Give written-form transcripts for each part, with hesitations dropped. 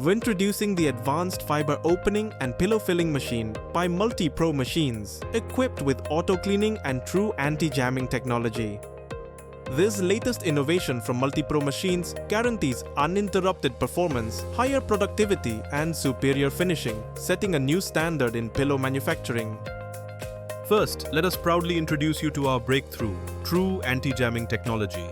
Introducing the advanced fiber opening and pillow filling machine by Multipro machines, equipped with auto cleaning and true anti-jamming technology. This latest innovation from Multipro machines guarantees uninterrupted performance, higher productivity, and superior finishing, setting a new standard in pillow manufacturing. First, let us proudly introduce you to our breakthrough, true anti-jamming technology.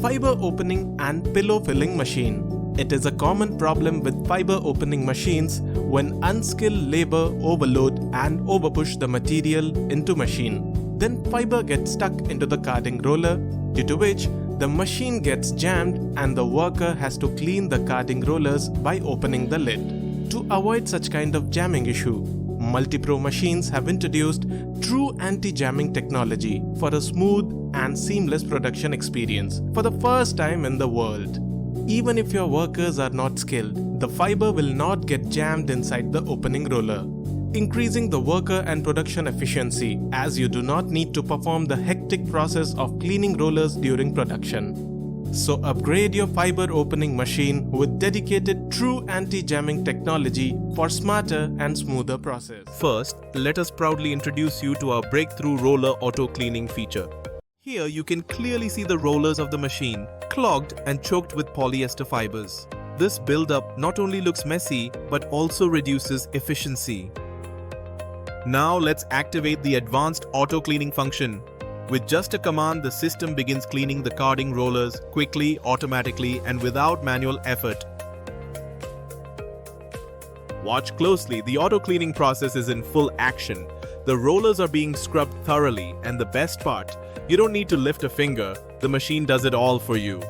Fiber opening and pillow filling machine. It is a common problem with fiber opening machines when unskilled labor overload and overpush the material into machine. Then fiber gets stuck into the carding roller, due to which the machine gets jammed and the worker has to clean the carding rollers by opening the lid. To avoid such kind of jamming issue, Multipro machines have introduced true anti-jamming technology for a smooth and seamless production experience for the first time in the world. Even if your workers are not skilled, the fiber will not get jammed inside the opening roller, increasing the worker and production efficiency as you do not need to perform the hectic process of cleaning rollers during production. So upgrade your fiber opening machine with dedicated true anti-jamming technology for smarter and smoother process. First, let us proudly introduce you to our breakthrough roller auto cleaning feature. Here you can clearly see the rollers of the machine clogged and choked with polyester fibers. This buildup not only looks messy but also reduces efficiency. Now let's activate the advanced auto cleaning function. With just a command, the system begins cleaning the carding rollers quickly, automatically, and without manual effort. Watch closely, the auto cleaning process is in full action. The rollers are being scrubbed thoroughly, and the best part, you don't need to lift a finger, the machine does it all for you.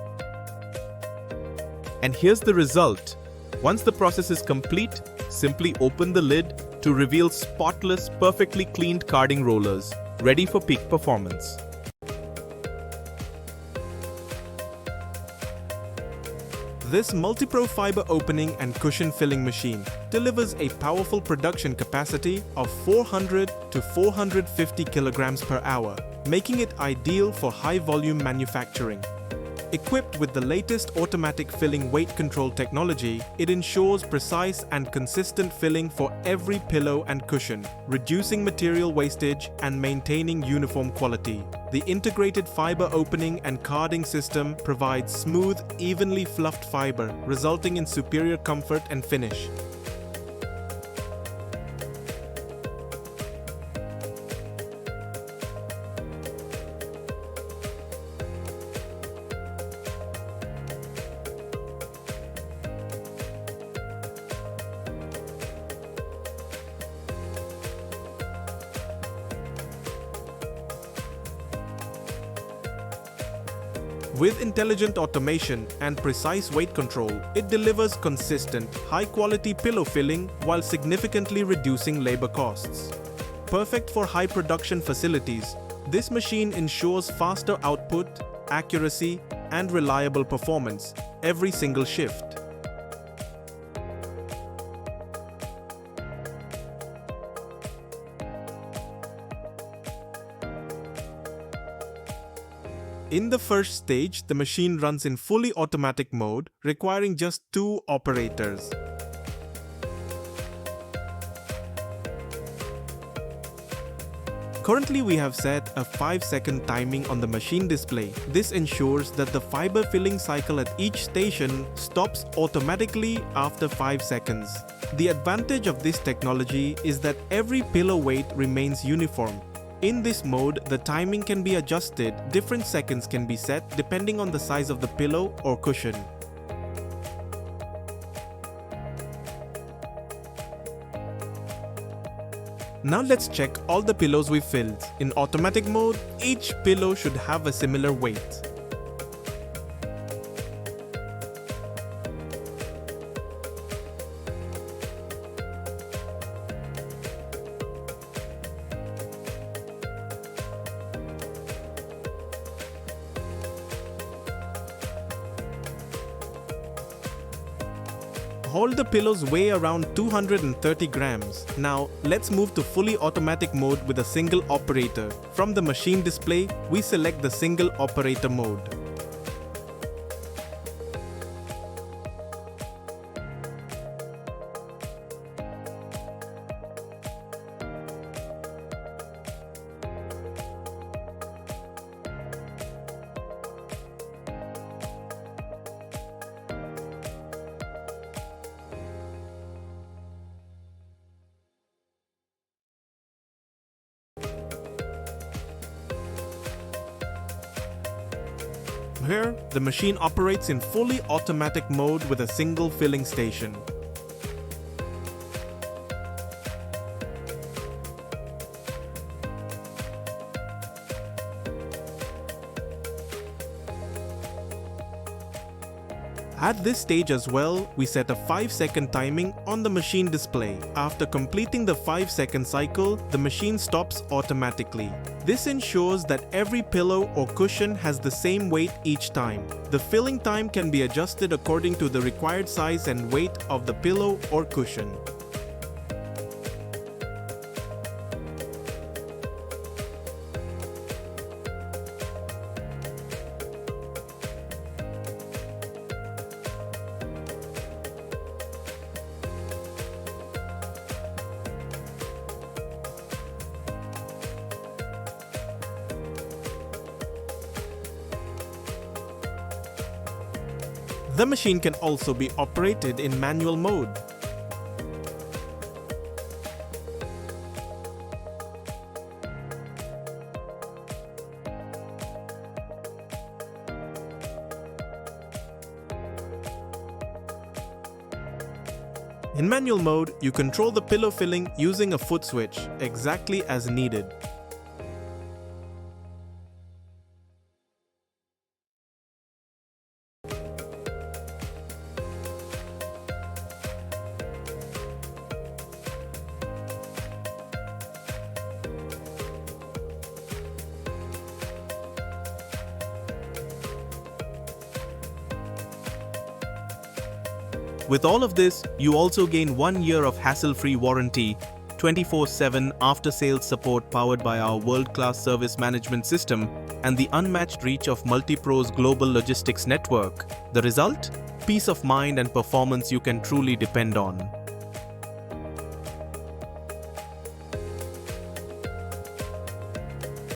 And here's the result. Once the process is complete, simply open the lid to reveal spotless, perfectly cleaned carding rollers, ready for peak performance. This Multipro fiber opening and cushion filling machine delivers a powerful production capacity of 400 to 450 kilograms per hour, making it ideal for high-volume manufacturing. Equipped with the latest automatic filling weight control technology, it ensures precise and consistent filling for every pillow and cushion, reducing material wastage and maintaining uniform quality. The integrated fiber opening and carding system provides smooth, evenly fluffed fiber, resulting in superior comfort and finish. With intelligent automation and precise weight control, it delivers consistent, high-quality pillow filling while significantly reducing labor costs. Perfect for high production facilities, this machine ensures faster output, accuracy, and reliable performance every single shift. In the first stage, the machine runs in fully automatic mode, requiring just 2 operators. Currently, we have set a 5-second timing on the machine display. This ensures that the fiber filling cycle at each station stops automatically after 5 seconds. The advantage of this technology is that every pillow weight remains uniform. In this mode, the timing can be adjusted, different seconds can be set depending on the size of the pillow or cushion. Now let's check all the pillows we filled. In automatic mode, each pillow should have a similar weight. All the pillows weigh around 230 grams. Now, let's move to fully automatic mode with a single operator. From the machine display, we select the single operator mode. Here, the machine operates in fully automatic mode with a single filling station. At this stage as well, we set a 5-second timing on the machine display. After completing the 5-second cycle, the machine stops automatically. This ensures that every pillow or cushion has the same weight each time. The filling time can be adjusted according to the required size and weight of the pillow or cushion. The machine can also be operated in manual mode. In manual mode, you control the pillow filling using a foot switch, exactly as needed. With all of this, you also gain 1 year of hassle-free warranty, 24/7 after-sales support powered by our world-class service management system, and the unmatched reach of Multipro's global logistics network. The result? Peace of mind and performance you can truly depend on.